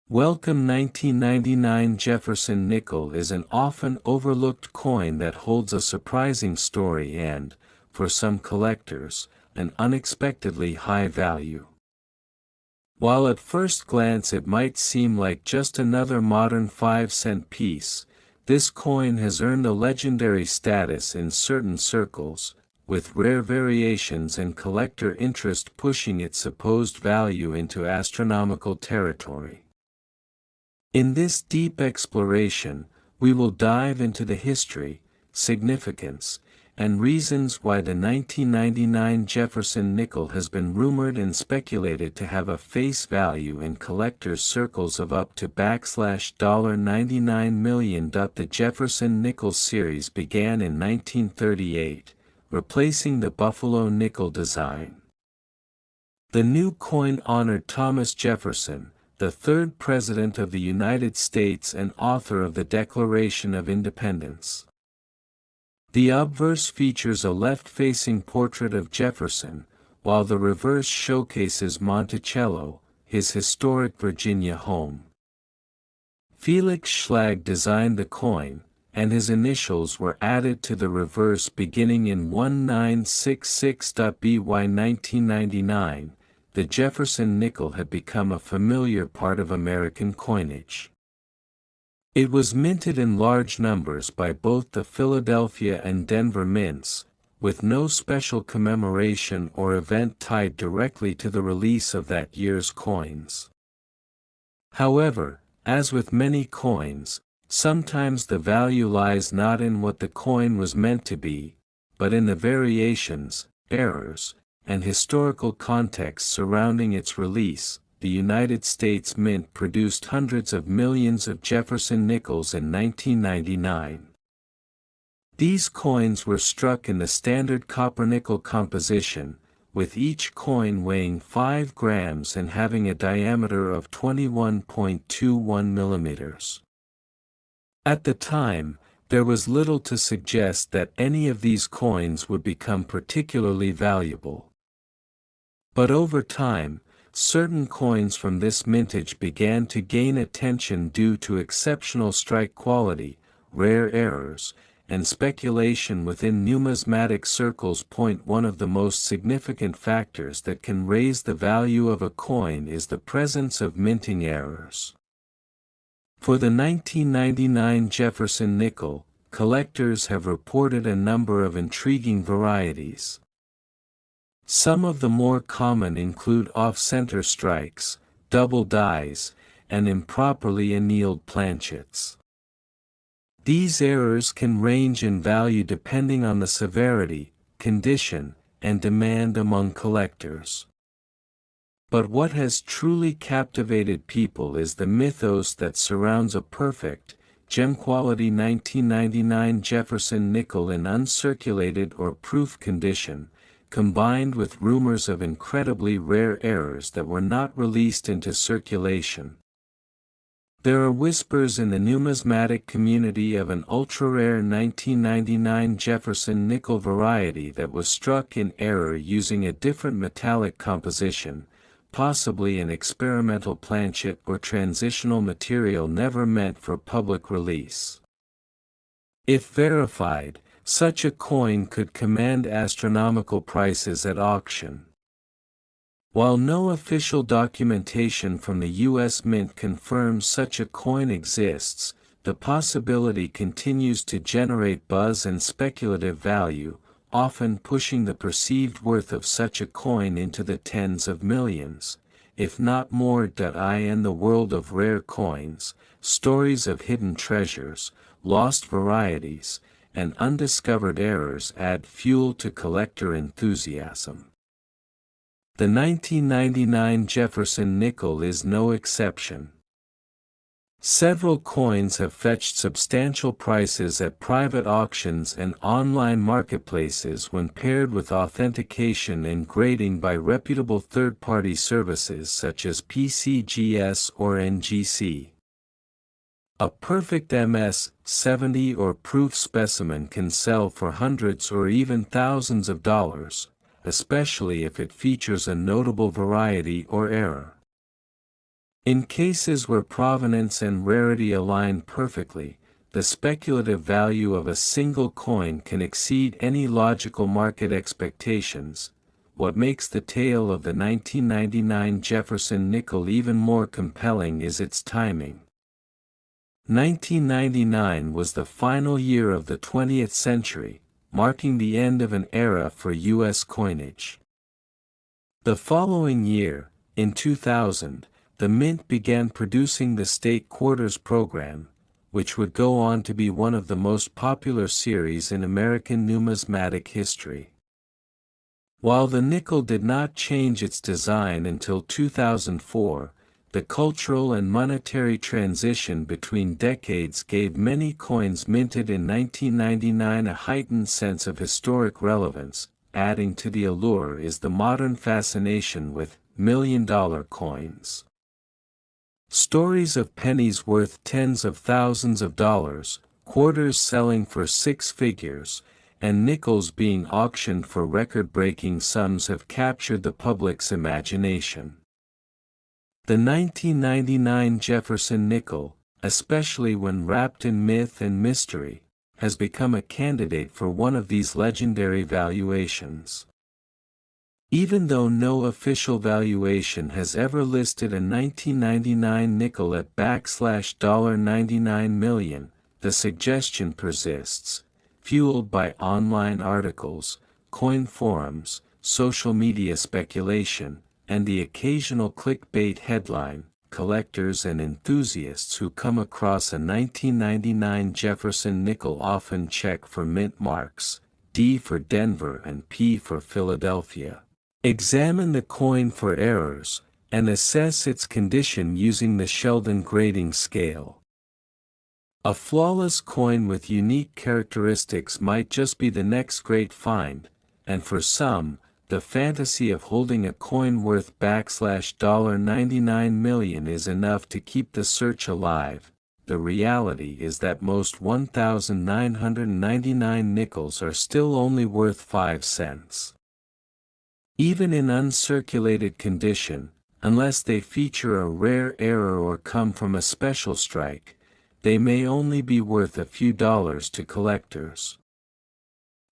Welcome 1999 Jefferson Nickel is an often overlooked coin that holds a surprising story and, for some collectors, an unexpectedly high value. While at first glance it might seem like just another modern 5-cent piece, this coin has earned a legendary status in certain circles, with rare variations and collector interest pushing its supposed value into astronomical territory. In this deep exploration, we will dive into the history, significance, and reasons why the 1999 Jefferson Nickel has been rumored and speculated to have a face value in collectors' circles of up to $99 million. The Jefferson Nickel series began in 1938, replacing the Buffalo nickel design. The new coin honored Thomas Jefferson, the third President of the United States and author of the Declaration of Independence. The obverse features a left-facing portrait of Jefferson, while the reverse showcases Monticello, his historic Virginia home. Felix Schlag designed the coin, and his initials were added to the reverse beginning in 1966. By 1999, the Jefferson nickel had become a familiar part of American coinage. It was minted in large numbers by both the Philadelphia and Denver mints, with no special commemoration or event tied directly to the release of that year's coins. However, as with many coins, sometimes the value lies not in what the coin was meant to be, but in the variations, errors, and historical context surrounding its release. The United States Mint produced hundreds of millions of Jefferson nickels in 1999. These coins were struck in the standard copper-nickel composition, with each coin weighing 5 grams and having a diameter of 21.21 millimeters. At the time, there was little to suggest that any of these coins would become particularly valuable. But over time, certain coins from this mintage began to gain attention due to exceptional strike quality, rare errors, and speculation within numismatic circles. One of the most significant factors that can raise the value of a coin is the presence of minting errors. For the 1999 Jefferson nickel, collectors have reported a number of intriguing varieties. Some of the more common include off-center strikes, double dies, and improperly annealed planchets. These errors can range in value depending on the severity, condition, and demand among collectors. But what has truly captivated people is the mythos that surrounds a perfect, gem-quality 1999 Jefferson nickel in uncirculated or proof condition, combined with rumors of incredibly rare errors that were not released into circulation. There are whispers in the numismatic community of an ultra-rare 1999 Jefferson nickel variety that was struck in error using a different metallic composition, possibly an experimental planchet or transitional material never meant for public release. If verified, such a coin could command astronomical prices at auction. While no official documentation from the U.S. Mint confirms such a coin exists, the possibility continues to generate buzz and speculative value, often pushing the perceived worth of such a coin into the tens of millions, if not more. In the world of rare coins, stories of hidden treasures, lost varieties, and undiscovered errors add fuel to collector enthusiasm. The 1999 Jefferson nickel is no exception. Several coins have fetched substantial prices at private auctions and online marketplaces when paired with authentication and grading by reputable third-party services such as PCGS or NGC. A perfect MS-70 or proof specimen can sell for hundreds or even thousands of dollars, especially if it features a notable variety or error. In cases where provenance and rarity align perfectly, the speculative value of a single coin can exceed any logical market expectations. What makes the tale of the 1999 Jefferson Nickel even more compelling is its timing. 1999 was the final year of the 20th century, marking the end of an era for U.S. coinage. The following year, in 2000, the Mint began producing the State Quarters program, which would go on to be one of the most popular series in American numismatic history. While the nickel did not change its design until 2004, the cultural and monetary transition between decades gave many coins minted in 1999 a heightened sense of historic relevance. Adding to the allure is the modern fascination with million-dollar coins. Stories of pennies worth tens of thousands of dollars, quarters selling for six figures, and nickels being auctioned for record-breaking sums have captured the public's imagination. The 1999 Jefferson Nickel, especially when wrapped in myth and mystery, has become a candidate for one of these legendary valuations. Even though no official valuation has ever listed a 1999 nickel at $99 million, the suggestion persists, fueled by online articles, coin forums, social media speculation, and the occasional clickbait headline. Collectors and enthusiasts who come across a 1999 Jefferson nickel often check for mint marks, D for Denver and P for Philadelphia. Examine the coin for errors, and assess its condition using the Sheldon grading scale. A flawless coin with unique characteristics might just be the next great find, and for some, the fantasy of holding a coin worth $99 million is enough to keep the search alive. The reality is that most 1,999 nickels are still only worth 5 cents. Even in uncirculated condition, unless they feature a rare error or come from a special strike, they may only be worth a few dollars to collectors.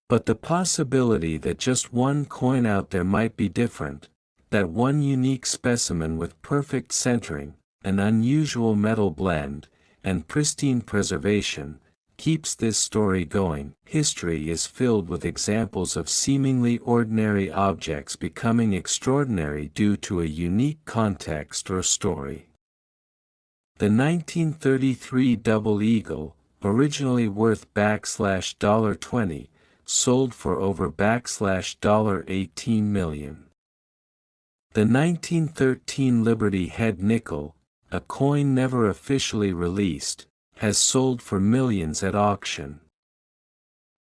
But the possibility that just one coin out there might be different, that one unique specimen with perfect centering, an unusual metal blend, and pristine preservation, keeps this story going. History is filled with examples of seemingly ordinary objects becoming extraordinary due to a unique context or story. The 1933 Double Eagle, originally worth $20, sold for over $18 million. The 1913 Liberty Head Nickel, a coin never officially released, has sold for millions at auction.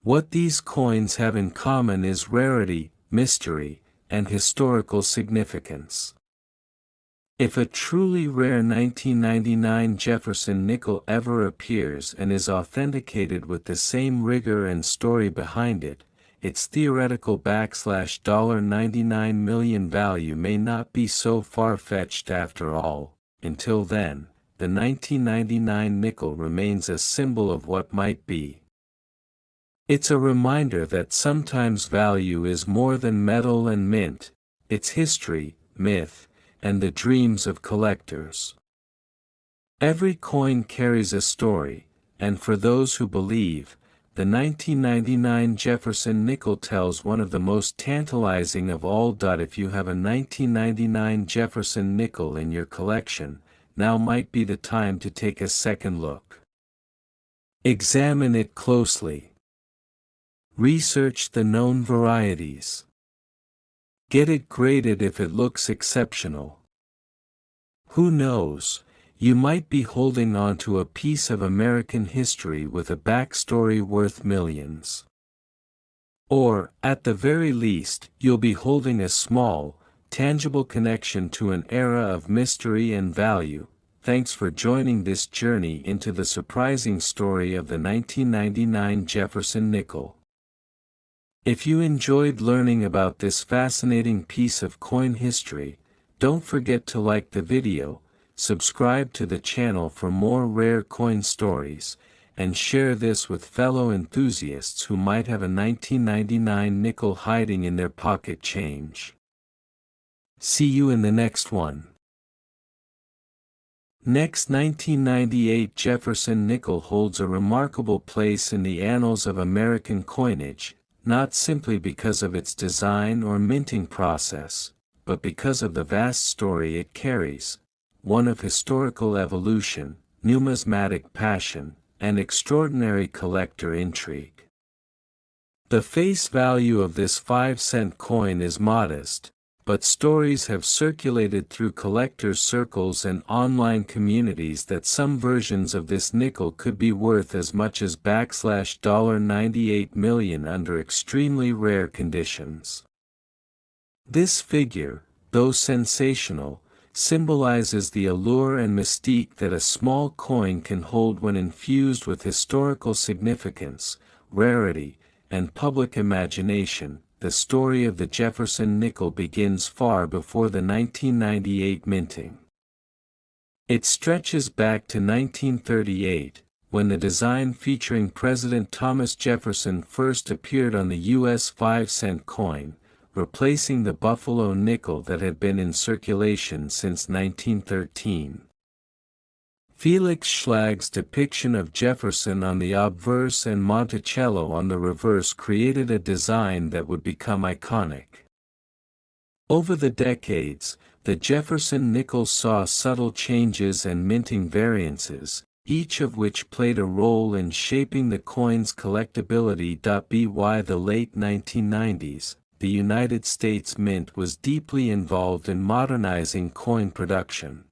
What these coins have in common is rarity, mystery, and historical significance. If a truly rare 1999 Jefferson Nickel ever appears and is authenticated with the same rigor and story behind it, its theoretical $99 million value may not be so far-fetched after all. Until then, the 1999 nickel remains a symbol of what might be. It's a reminder that sometimes value is more than metal and mint, it's history, myth, and the dreams of collectors. Every coin carries a story, and for those who believe, the 1999 Jefferson Nickel tells one of the most tantalizing of all. If you have a 1999 Jefferson Nickel in your collection, now might be the time to take a second look. Examine it closely. Research the known varieties. Get it graded if it looks exceptional. Who knows, you might be holding on to a piece of American history with a backstory worth millions. Or, at the very least, you'll be holding a small, tangible connection to an era of mystery and value. Thanks for joining this journey into the surprising story of the 1999 Jefferson Nickel. If you enjoyed learning about this fascinating piece of coin history, don't forget to like the video, subscribe to the channel for more rare coin stories, and share this with fellow enthusiasts who might have a 1999 nickel hiding in their pocket change. See you in the next one. Next, 1998 Jefferson Nickel holds a remarkable place in the annals of American coinage, not simply because of its design or minting process, but because of the vast story it carries, one of historical evolution, numismatic passion, and extraordinary collector intrigue. The face value of this 5-cent coin is modest, but stories have circulated through collectors' circles and online communities that some versions of this nickel could be worth as much as $98 million under extremely rare conditions. This figure, though sensational, symbolizes the allure and mystique that a small coin can hold when infused with historical significance, rarity, and public imagination. The story of the Jefferson Nickel begins far before the 1998 minting. It stretches back to 1938, when the design featuring President Thomas Jefferson first appeared on the U.S. 5-cent coin, replacing the Buffalo nickel that had been in circulation since 1913. Felix Schlag's depiction of Jefferson on the obverse and Monticello on the reverse created a design that would become iconic. Over the decades, the Jefferson nickel saw subtle changes and minting variances, each of which played a role in shaping the coin's collectability. By the late 1990s, the United States Mint was deeply involved in modernizing coin production.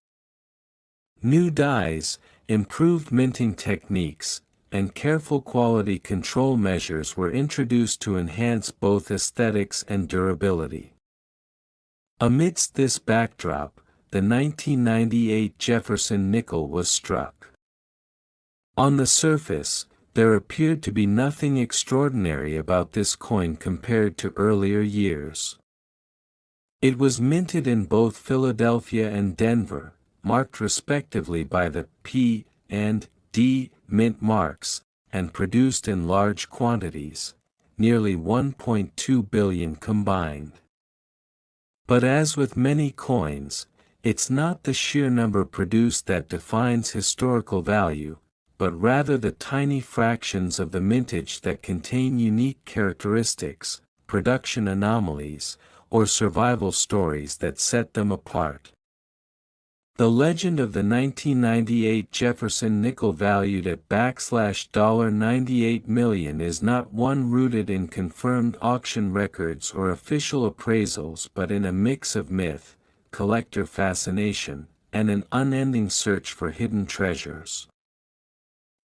New dies, improved minting techniques, and careful quality control measures were introduced to enhance both aesthetics and durability. Amidst this backdrop, the 1998 Jefferson Nickel was struck. On the surface, there appeared to be nothing extraordinary about this coin compared to earlier years. It was minted in both Philadelphia and Denver, marked respectively by the P and D mint marks, and produced in large quantities, nearly 1.2 billion combined. But as with many coins, it's not the sheer number produced that defines historical value, but rather the tiny fractions of the mintage that contain unique characteristics, production anomalies, or survival stories that set them apart. The legend of the 1998 Jefferson Nickel valued at $98 million is not one rooted in confirmed auction records or official appraisals, but in a mix of myth, collector fascination, and an unending search for hidden treasures.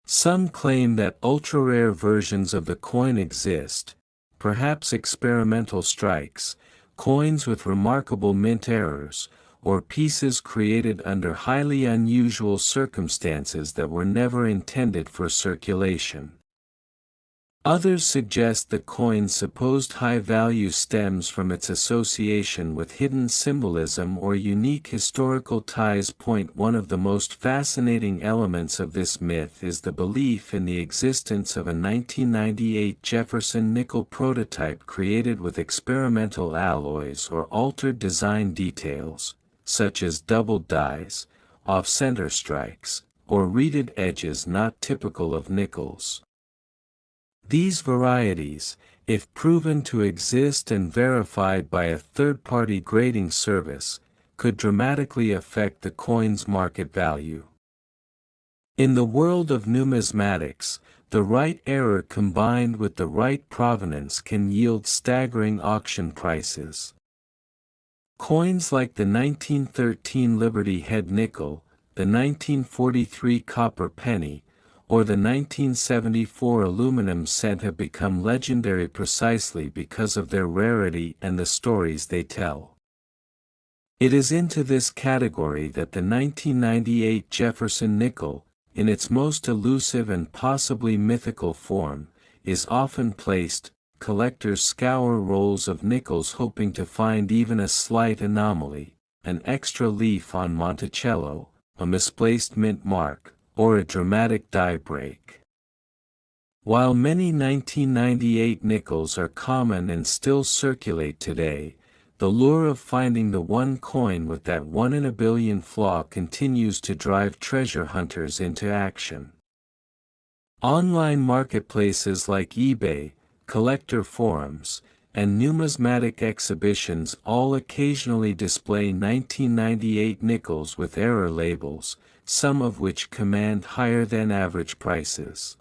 Some claim that ultra-rare versions of the coin exist, perhaps experimental strikes, coins with remarkable mint errors, or pieces created under highly unusual circumstances that were never intended for circulation. Others suggest the coin's supposed high value stems from its association with hidden symbolism or unique historical ties. One of the most fascinating elements of this myth is the belief in the existence of a 1998 Jefferson Nickel prototype created with experimental alloys or altered design details, such as doubled dies, off-center strikes, or reeded edges not typical of nickels. These varieties, if proven to exist and verified by a third-party grading service, could dramatically affect the coin's market value. In the world of numismatics, the right error combined with the right provenance can yield staggering auction prices. Coins like the 1913 Liberty Head nickel, the 1943 copper penny, or the 1974 aluminum cent have become legendary precisely because of their rarity and the stories they tell. It is into this category that the 1998 Jefferson Nickel, in its most elusive and possibly mythical form, is often placed. Collectors scour rolls of nickels hoping to find even a slight anomaly, an extra leaf on Monticello, a misplaced mint mark, or a dramatic die break. While many 1998 nickels are common and still circulate today, the lure of finding the one coin with that one-in-a-billion flaw continues to drive treasure hunters into action. Online marketplaces like eBay, collector forums, and numismatic exhibitions all occasionally display 1998 nickels with error labels, some of which command higher than average prices.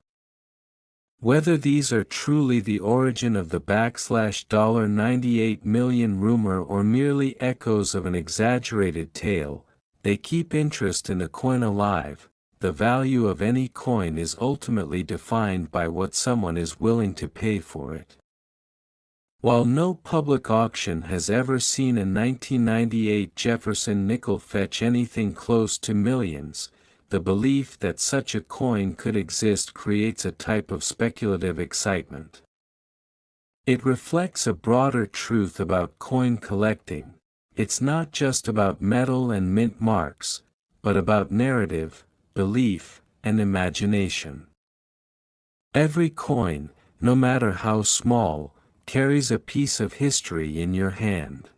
Whether these are truly the origin of the $98 million rumor or merely echoes of an exaggerated tale, they keep interest in the coin alive. The value of any coin is ultimately defined by what someone is willing to pay for it. While no public auction has ever seen a 1998 Jefferson nickel fetch anything close to millions, the belief that such a coin could exist creates a type of speculative excitement. It reflects a broader truth about coin collecting. It's not just about metal and mint marks, but about narrative, belief, and imagination. Every coin, no matter how small, carries a piece of history in your hand.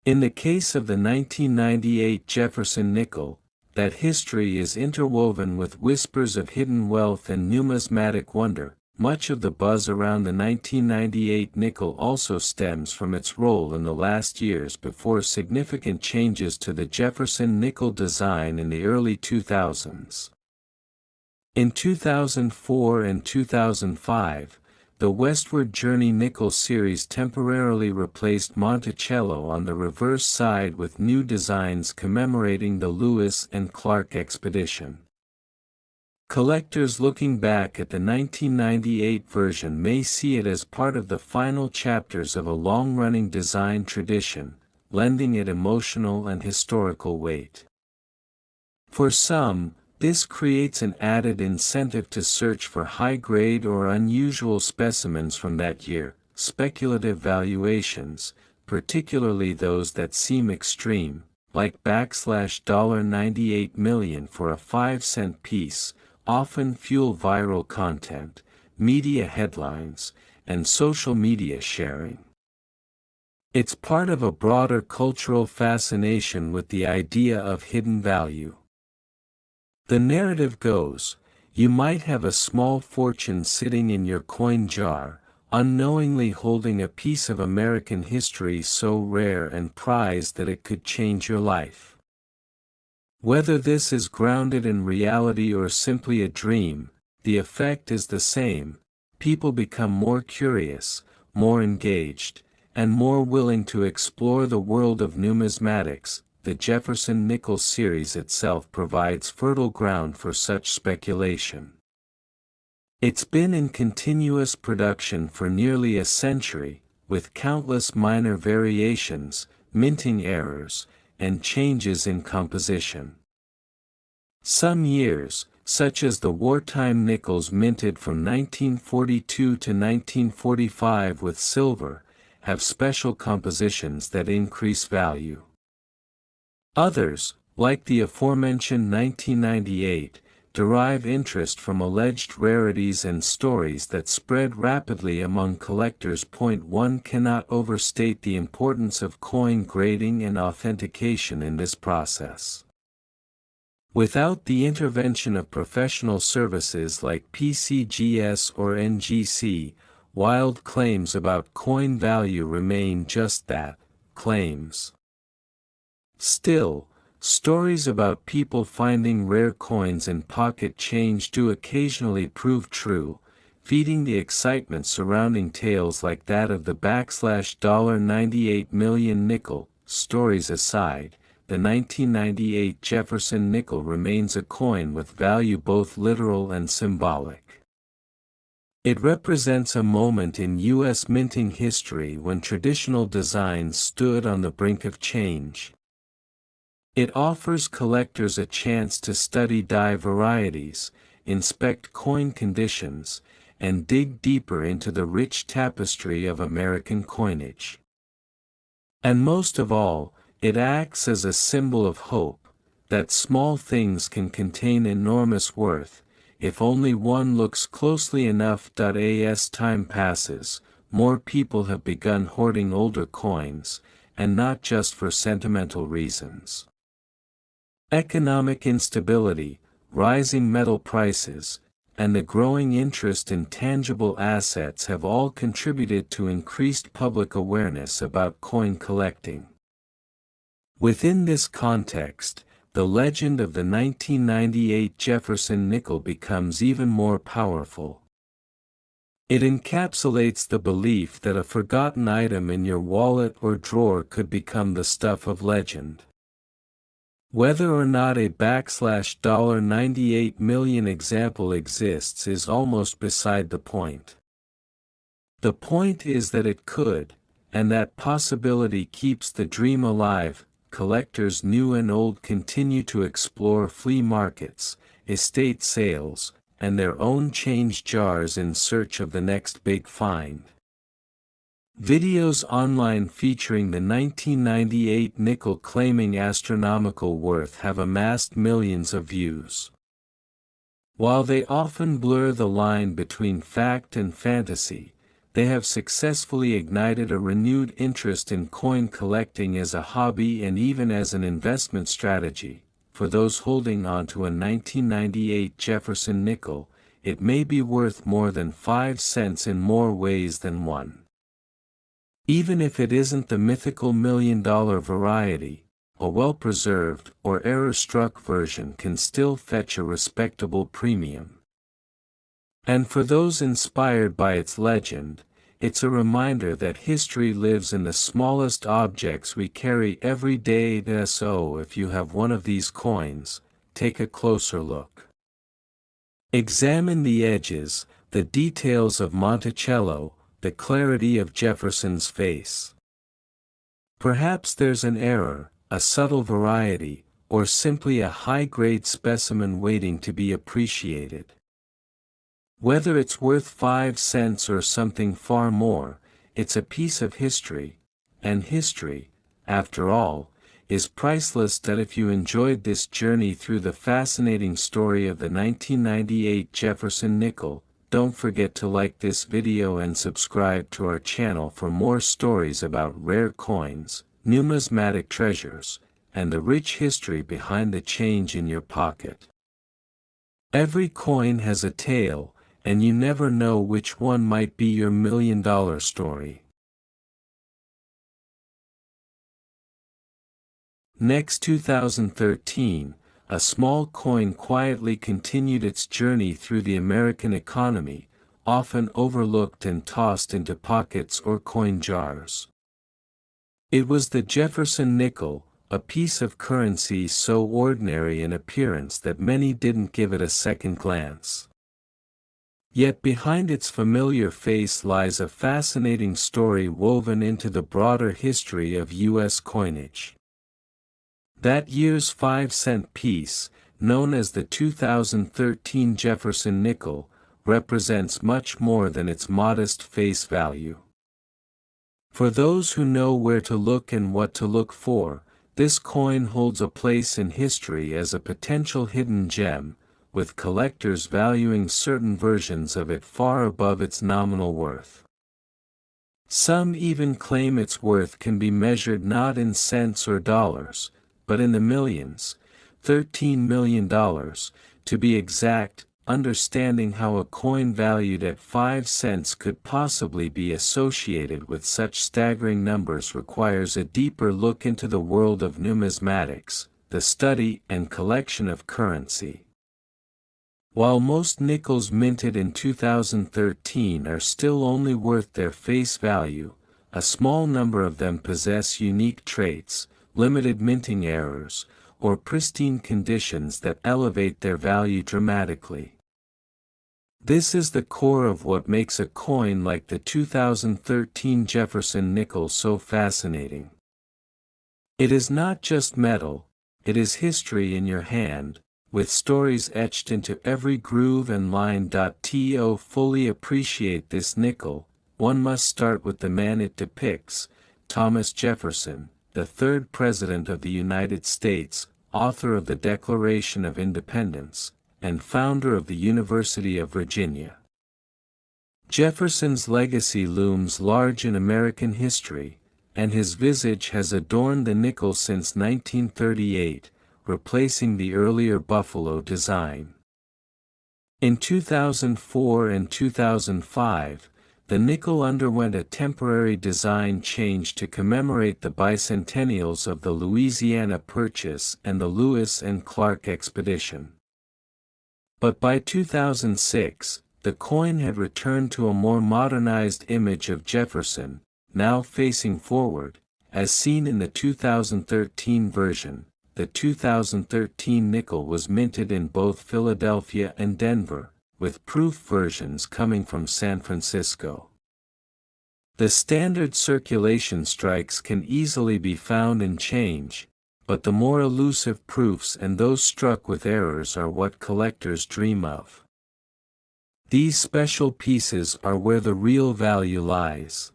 In the case of the 1998 Jefferson nickel, that history is interwoven with whispers of hidden wealth and numismatic wonder. Much of the buzz around the 1998 nickel also stems from its role in the last years before significant changes to the Jefferson nickel design in the early 2000s. In 2004 and 2005, the Westward Journey nickel series temporarily replaced Monticello on the reverse side with new designs commemorating the Lewis and Clark expedition. Collectors looking back at the 1998 version may see it as part of the final chapters of a long-running design tradition, lending it emotional and historical weight. For some, this creates an added incentive to search for high-grade or unusual specimens from that year. Speculative valuations, particularly those that seem extreme, like $98 million for a 5-cent piece, often fuel viral content, media headlines, and social media sharing. It's part of a broader cultural fascination with the idea of hidden value. The narrative goes, you might have a small fortune sitting in your coin jar, unknowingly holding a piece of American history so rare and prized that it could change your life. Whether this is grounded in reality or simply a dream, the effect is the same. People become more curious, more engaged, and more willing to explore the world of numismatics. The Jefferson Nickel series itself provides fertile ground for such speculation. It's been in continuous production for nearly a century, with countless minor variations, minting errors, and changes in composition. Some years, such as the wartime nickels minted from 1942 to 1945 with silver, have special compositions that increase value. Others, like the aforementioned 1998, derive interest from alleged rarities and stories that spread rapidly among collectors. One cannot overstate the importance of coin grading and authentication in this process. Without the intervention of professional services like PCGS or NGC, wild claims about coin value remain just that, claims. Still, stories about people finding rare coins in pocket change do occasionally prove true, feeding the excitement surrounding tales like that of the $98 million nickel. Stories aside, the 1998 Jefferson nickel remains a coin with value both literal and symbolic. It represents a moment in U.S. minting history when traditional designs stood on the brink of change. It offers collectors a chance to study die varieties, inspect coin conditions, and dig deeper into the rich tapestry of American coinage. And most of all, it acts as a symbol of hope, that small things can contain enormous worth, if only one looks closely enough. As time passes, more people have begun hoarding older coins, and not just for sentimental reasons. Economic instability, rising metal prices, and the growing interest in tangible assets have all contributed to increased public awareness about coin collecting. Within this context, the legend of the 1998 Jefferson Nickel becomes even more powerful. It encapsulates the belief that a forgotten item in your wallet or drawer could become the stuff of legend. Whether or not a $98 million example exists is almost beside the point. The point is that it could, and that possibility keeps the dream alive. Collectors new and old continue to explore flea markets, estate sales, and their own change jars in search of the next big find. Videos online featuring the 1998 nickel claiming astronomical worth have amassed millions of views. While they often blur the line between fact and fantasy, they have successfully ignited a renewed interest in coin collecting as a hobby and even as an investment strategy. For those holding on to a 1998 Jefferson nickel, it may be worth more than 5 cents in more ways than one. Even if it isn't the mythical $1 million variety, a well-preserved or error-struck version can still fetch a respectable premium. And for those inspired by its legend, it's a reminder that history lives in the smallest objects we carry every day. So if you have one of these coins, take a closer look. Examine the edges, the details of Monticello, the clarity of Jefferson's face. Perhaps there's an error, a subtle variety, or simply a high-grade specimen waiting to be appreciated. Whether it's worth 5 cents or something far more, it's a piece of history, and history, after all, is priceless. If you enjoyed this journey through the fascinating story of the 1998 Jefferson nickel, don't forget to like this video and subscribe to our channel for more stories about rare coins, numismatic treasures, and the rich history behind the change in your pocket. Every coin has a tale, and you never know which one might be your $1 million story. Next, 2013, a small coin quietly continued its journey through the American economy, often overlooked and tossed into pockets or coin jars. It was the Jefferson nickel, a piece of currency so ordinary in appearance that many didn't give it a second glance. Yet behind its familiar face lies a fascinating story woven into the broader history of U.S. coinage. That year's 5-cent piece, known as the 2013 Jefferson nickel, represents much more than its modest face value. For those who know where to look and what to look for, this coin holds a place in history as a potential hidden gem, with collectors valuing certain versions of it far above its nominal worth. Some even claim its worth can be measured not in cents or dollars, but in the millions, $13 million, to be exact. Understanding how a coin valued at 5 cents could possibly be associated with such staggering numbers requires a deeper look into the world of numismatics, the study and collection of currency. While most nickels minted in 2013 are still only worth their face value, a small number of them possess unique traits, limited minting errors, or pristine conditions that elevate their value dramatically. This is the core of what makes a coin like the 2013 Jefferson nickel so fascinating. It is not just metal, it is history in your hand, with stories etched into every groove and line. To fully appreciate this nickel, one must start with the man it depicts, Thomas Jefferson, the third President of the United States, author of the Declaration of Independence, and founder of the University of Virginia. Jefferson's legacy looms large in American history, and his visage has adorned the nickel since 1938, replacing the earlier buffalo design. In 2004 and 2005, the nickel underwent a temporary design change to commemorate the bicentennials of the Louisiana Purchase and the Lewis and Clark Expedition. But by 2006, the coin had returned to a more modernized image of Jefferson, now facing forward, as seen in the 2013 version. The 2013 nickel was minted in both Philadelphia and Denver, with proof versions coming from San Francisco. The standard circulation strikes can easily be found in change, but the more elusive proofs and those struck with errors are what collectors dream of. These special pieces are where the real value lies.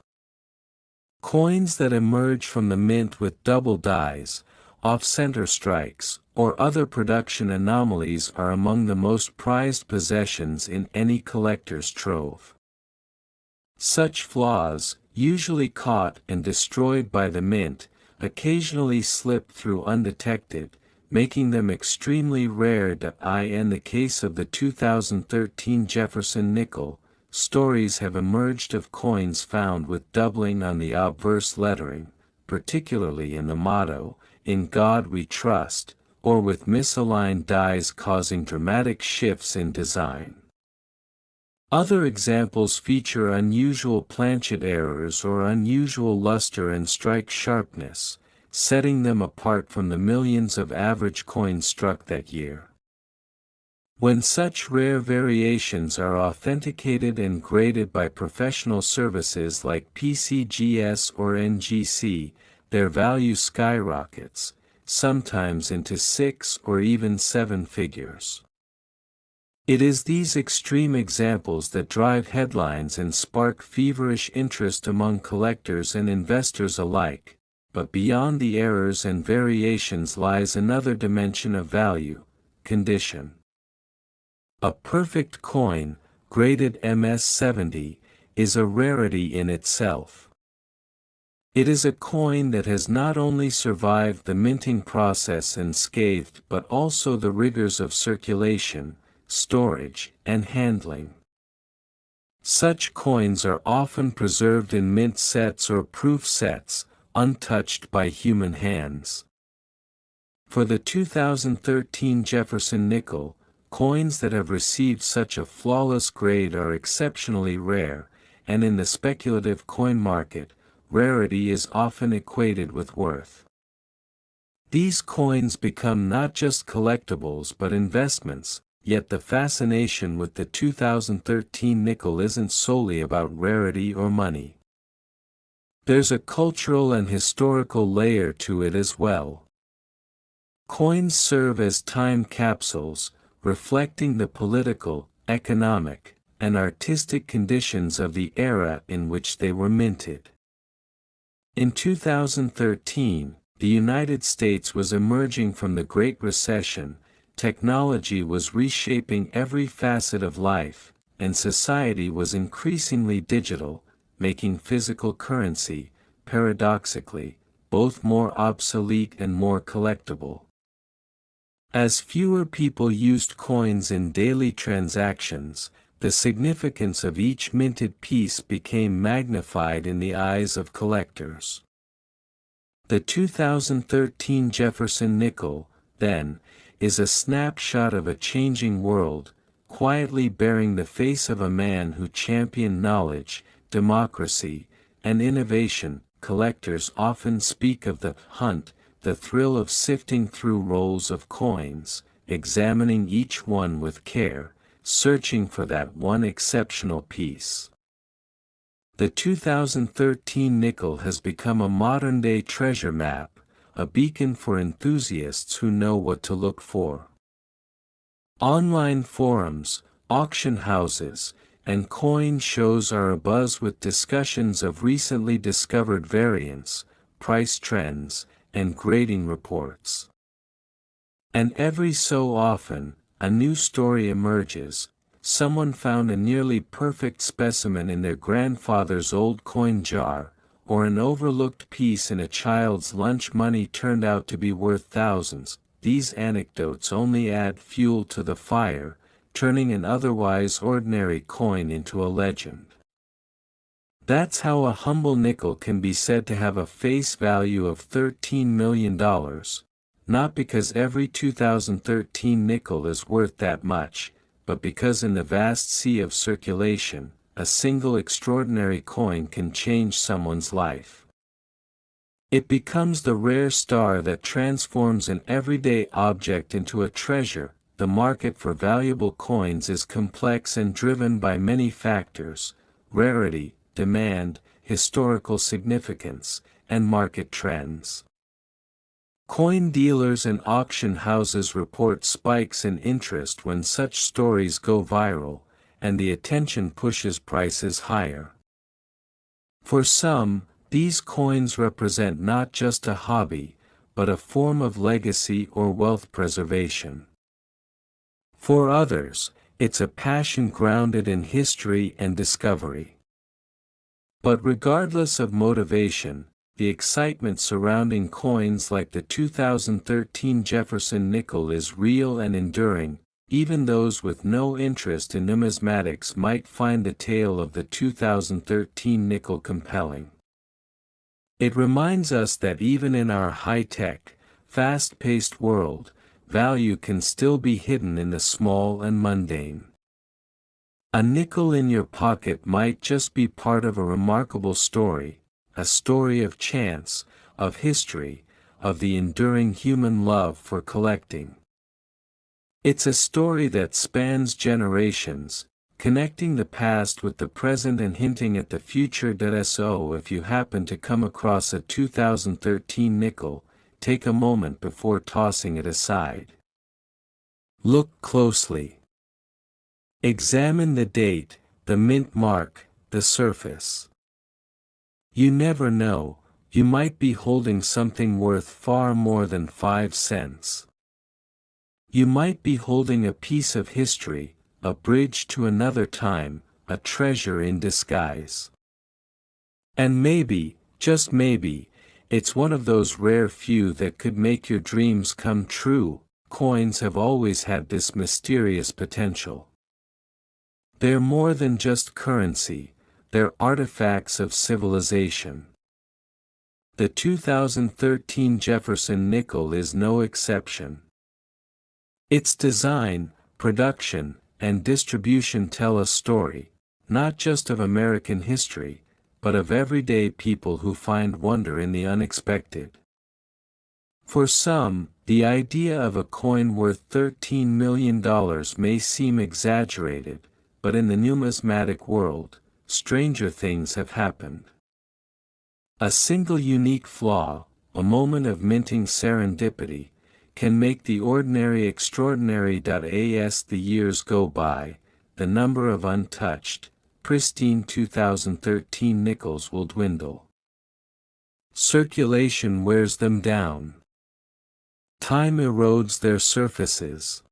Coins that emerge from the mint with double dies, off-center strikes, or other production anomalies are among the most prized possessions in any collector's trove. Such flaws, usually caught and destroyed by the mint, occasionally slip through undetected, making them extremely rare. In the case of the 2013 Jefferson Nickel, stories have emerged of coins found with doubling on the obverse lettering, particularly in the motto, "In God We Trust," or with misaligned dies causing dramatic shifts in design. Other examples feature unusual planchet errors or unusual luster and strike sharpness, setting them apart from the millions of average coins struck that year. When such rare variations are authenticated and graded by professional services like PCGS or NGC, their value skyrockets, sometimes into 6 or even 7 figures. It is these extreme examples that drive headlines and spark feverish interest among collectors and investors alike, but beyond the errors and variations lies another dimension of value: condition. A perfect coin, graded MS70, is a rarity in itself. It is a coin that has not only survived the minting process unscathed but also the rigors of circulation, storage, and handling. Such coins are often preserved in mint sets or proof sets, untouched by human hands. For the 2013 Jefferson Nickel, coins that have received such a flawless grade are exceptionally rare, and in the speculative coin market, rarity is often equated with worth. These coins become not just collectibles but investments, yet the fascination with the 2013 nickel isn't solely about rarity or money. There's a cultural and historical layer to it as well. Coins serve as time capsules, reflecting the political, economic, and artistic conditions of the era in which they were minted. In 2013, the United States was emerging from the Great Recession, technology was reshaping every facet of life, and society was increasingly digital, making physical currency, paradoxically, both more obsolete and more collectible. As fewer people used coins in daily transactions, the significance of each minted piece became magnified in the eyes of collectors. The 2013 Jefferson Nickel, then, is a snapshot of a changing world, quietly bearing the face of a man who championed knowledge, democracy, and innovation. Collectors often speak of the hunt, the thrill of sifting through rolls of coins, examining each one with care, searching for that one exceptional piece. The 2013 nickel has become a modern-day treasure map, a beacon for enthusiasts who know what to look for. Online forums, auction houses, and coin shows are abuzz with discussions of recently discovered variants, price trends, and grading reports. And every so often, a new story emerges. Someone found a nearly perfect specimen in their grandfather's old coin jar, or an overlooked piece in a child's lunch money turned out to be worth thousands. These anecdotes only add fuel to the fire, turning an otherwise ordinary coin into a legend. That's how a humble nickel can be said to have a face value of $13 million, not because every 2013 nickel is worth that much, but because in the vast sea of circulation, a single extraordinary coin can change someone's life. It becomes the rare star that transforms an everyday object into a treasure. The market for valuable coins is complex and driven by many factors: rarity, demand, historical significance, and market trends. Coin dealers and auction houses report spikes in interest when such stories go viral, and the attention pushes prices higher. For some, these coins represent not just a hobby, but a form of legacy or wealth preservation. For others, it's a passion grounded in history and discovery. But regardless of motivation, the excitement surrounding coins like the 2013 Jefferson Nickel is real and enduring. Even those with no interest in numismatics might find the tale of the 2013 nickel compelling. It reminds us that even in our high-tech, fast-paced world, value can still be hidden in the small and mundane. A nickel in your pocket might just be part of a remarkable story, a story of chance, of history, of the enduring human love for collecting. It's a story that spans generations, connecting the past with the present and hinting at the future. So if you happen to come across a 2013 nickel, take a moment before tossing it aside. Look closely. Examine the date, the mint mark, the surface. You never know, you might be holding something worth far more than 5 cents. You might be holding a piece of history, a bridge to another time, a treasure in disguise. And maybe, just maybe, it's one of those rare few that could make your dreams come true. Coins have always had this mysterious potential. They're more than just currency, they're artifacts of civilization. The 2013 Jefferson Nickel is no exception. Its design, production, and distribution tell a story, not just of American history, but of everyday people who find wonder in the unexpected. For some, the idea of a coin worth $13 million may seem exaggerated, but in the numismatic world, stranger things have happened. A single unique flaw, a moment of minting serendipity, can make the ordinary extraordinary. As the years go by, the number of untouched, pristine 2013 nickels will dwindle. Circulation wears them down. Time erodes their surfaces.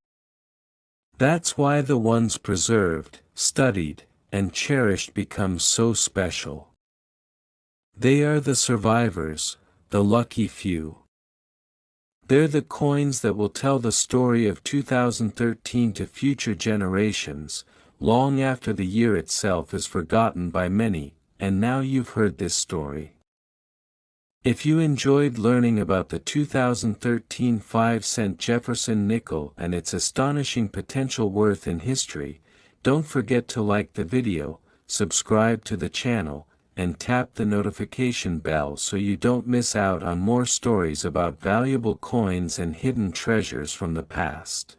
That's why the ones preserved, studied, and cherished become so special. They are the survivors, the lucky few. They're the coins that will tell the story of 2013 to future generations, long after the year itself is forgotten by many. And now you've heard this story. If you enjoyed learning about the 2013 5-cent Jefferson Nickel and its astonishing potential worth in history, don't forget to like the video, subscribe to the channel, and tap the notification bell so you don't miss out on more stories about valuable coins and hidden treasures from the past.